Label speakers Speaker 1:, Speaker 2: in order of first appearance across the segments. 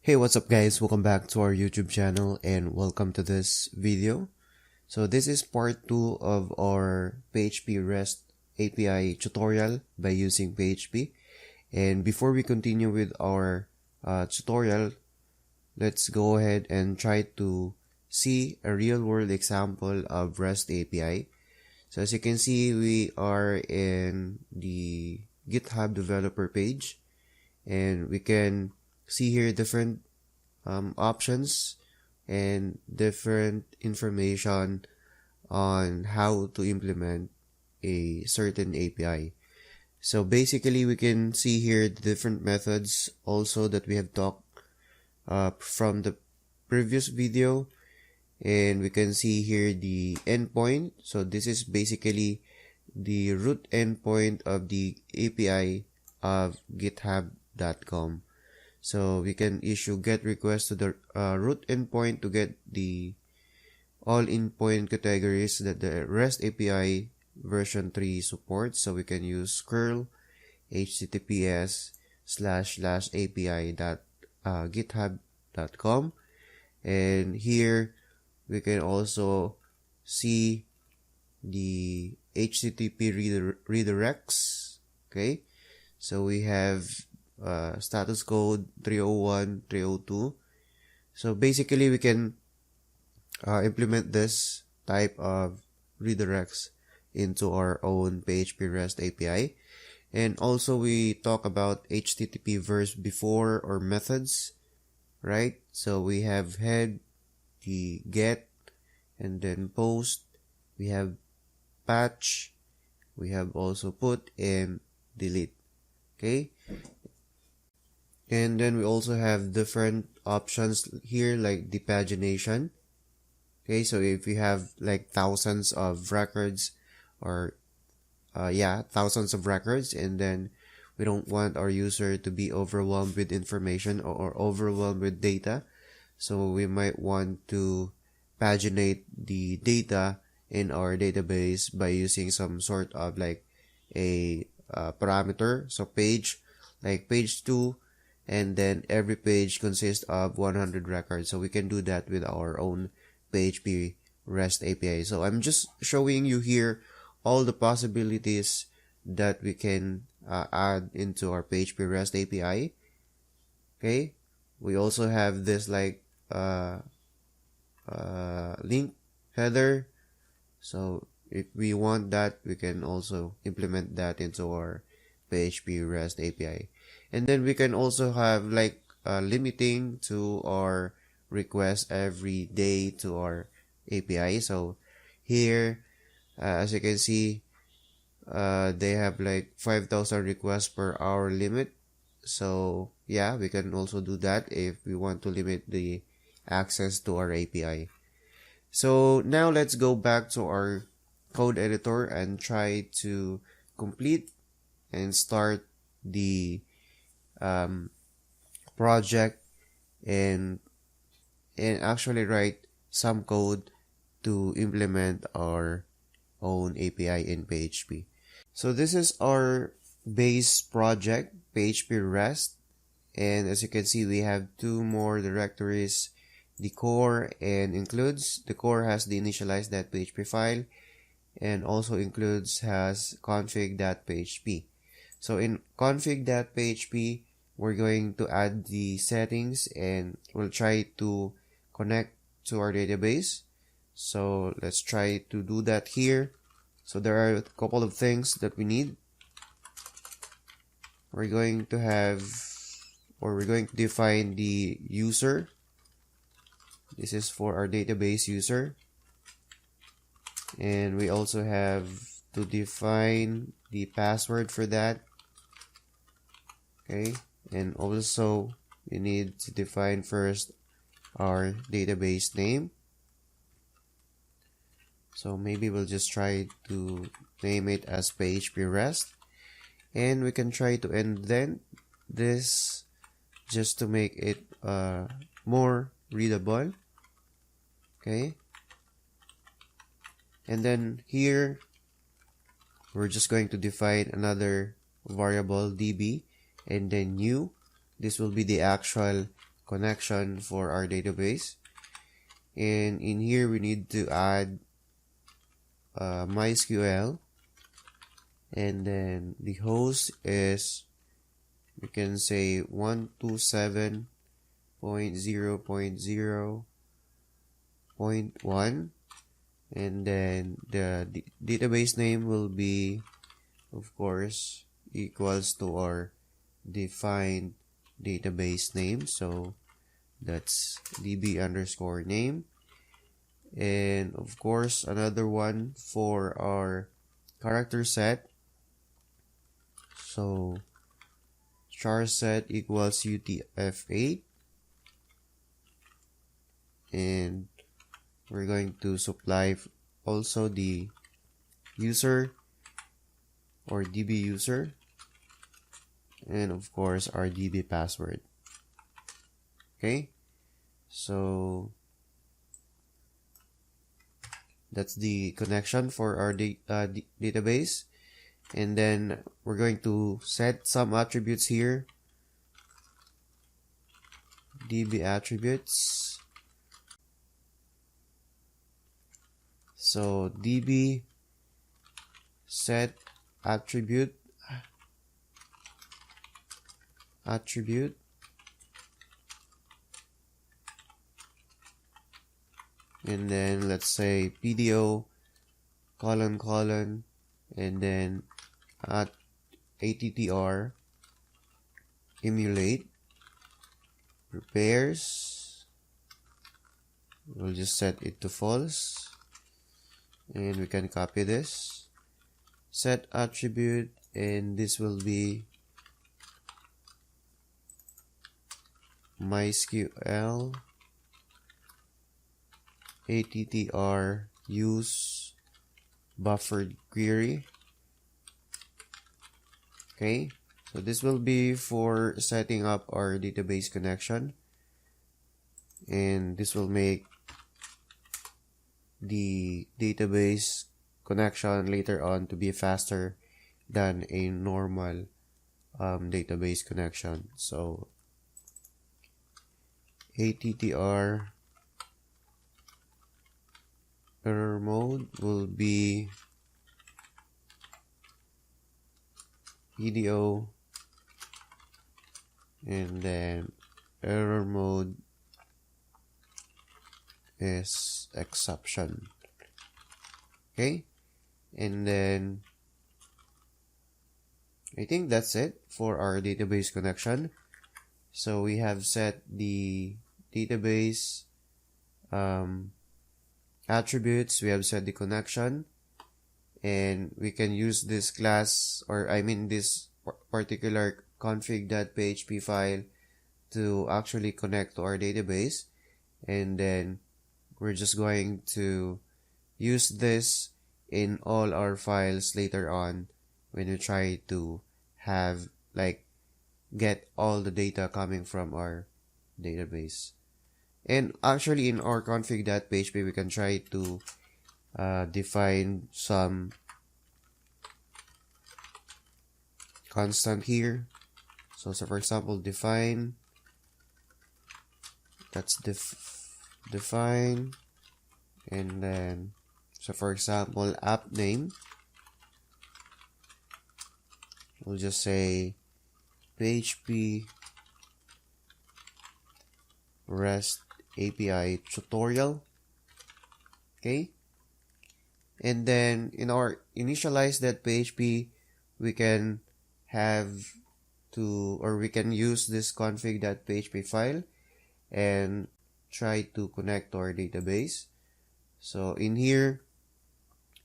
Speaker 1: Hey, what's up guys? Welcome back to our YouTube channel and welcome to this video. So this is part 2 of our PHP REST API tutorial by using PHP. And before we continue with our tutorial, let's go ahead and try to see a real world example of REST API. So as you can see, we are in the GitHub developer page and we can see here different options and different information on how to implement a certain API. So basically we can see here the different methods also that we have talked from the previous video, and we can see here the endpoint. So this is basically the root endpoint of the API of github.com. So we can issue GET request to the root endpoint to get the all endpoint categories that the REST API version 3 supports. So we can use curl https://api.github.com, and here we can also see the HTTP redirects. Okay, so we have status code 301, 302. So basically we can implement this type of redirects into our own PHP REST API. And also we talk about HTTP verbs before or methods, right? So we have head, the get, and then post. We have patch. We have also put and delete. Okay. And then we also have different options here like the pagination. Okay, so if you have like thousands of records or thousands of records, and then we don't want our user to be overwhelmed with information or overwhelmed with data, so we might want to paginate the data in our database by using some sort of like a parameter. So page, like page 2, and then every page consists of 100 records. So we can do that with our own PHP REST API. So I'm just showing you here all the possibilities that we can add into our PHP REST API. Okay, we also have this like link header. So if we want that, we can also implement that into our PHP REST API. And then we can also have like limiting to our request every day to our API. So here, as you can see, they have like 5,000 requests per hour limit. So yeah, we can also do that if we want to limit the access to our API. So now let's go back to our code editor and try to complete and start the project and actually write some code to implement our own API in PHP. So this is our base project, PHP REST, and as you can see we have two more directories, the core and includes. The core has the initialize.php file and also includes has config.php. So in config.php, we're going to add the settings and we'll try to connect to our database. So let's try to do that here. So there are a couple of things that we need. We're going to define the user. This is for our database user. And we also have to define the password for that. Okay, and also we need to define first our database name. So maybe we'll just try to name it as PHP REST, and we can try to indent this just to make it more readable. Okay, and then here we're just going to define another variable db and then new. This will be the actual connection for our database. And in here, we need to add MySQL. And then the host is, we can say 127.0.0.1. And then the database name will be, of course, equals to our defined database name. So that's db_name. And of course, another one for our character set. So char set equals UTF-8. And we're going to supply also the user or DB user, and of course our DB password. Okay, so that's the connection for our database. And then we're going to set some attributes here. DB attributes. So DB set attribute, and then let's say PDO : and then at attr emulate repairs. We'll just set it to false, and we can copy this. Set attribute, and this will be MySQL attr use buffered query. Okay, so this will be for setting up our database connection, and this will make the database connection later on to be faster than a normal database connection. So attr error mode will be PDO, and then error mode is exception. Okay, and then I think that's it for our database connection. So we have set the database attributes, we have set the connection, and we can use this class, or I mean this particular config.php file to actually connect to our database. And then we're just going to use this in all our files later on when we try to have get all the data coming from our database. And actually in our config.php we can try to define some constant here. So for example, define, that's define, and then so for example app name, we'll just say PHP REST API tutorial. Okay, and then in our initialize.php we can we can use this config.php file and try to connect to our database. So in here,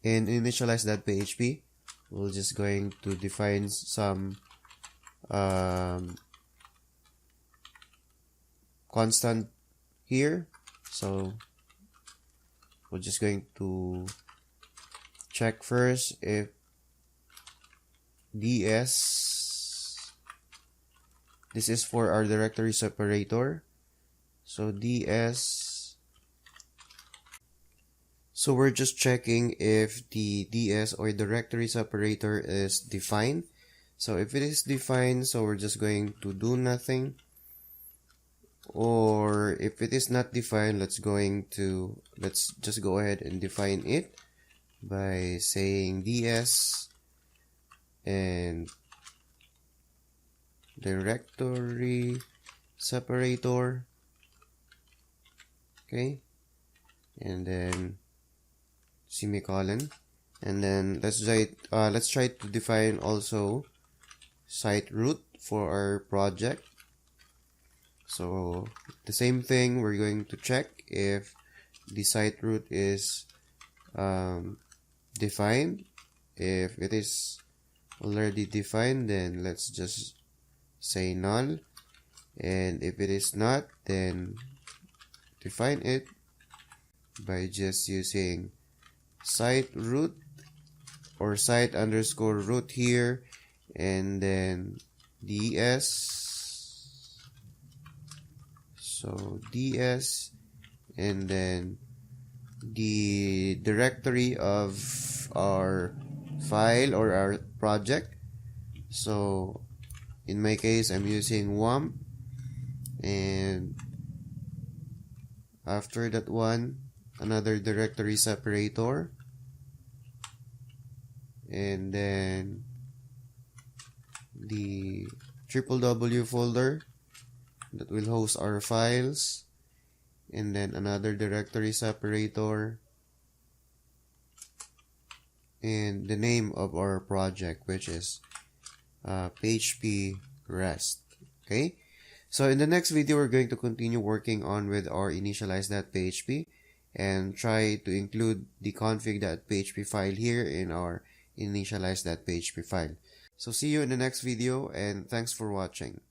Speaker 1: in initialize.php, we're just going to define some constant here. So we're just going to check first if ds, this is for our directory separator. So ds, so we're just checking if the ds or directory separator is defined. So if it is defined, so we're just going to do nothing. Or if it is not defined, let's just go ahead and define it by saying ds and directory separator, okay, and then semicolon, and then let's try to define also site root for our project. So the same thing, we're going to check if the site root is defined. If it is already defined, then let's just say null, and if it is not, then define it by just using site root or site underscore root here, and then ds, so ds, and then the directory of our file or our project. So in my case, I'm using wamp, and after that one, another directory separator, and then the www folder that will host our files, and then another directory separator, and the name of our project, which is PHP REST. Okay, so in the next video, we're going to continue working on with our initialize.php and try to include the config.php file here in our initialize.php file. So see you in the next video, and thanks for watching.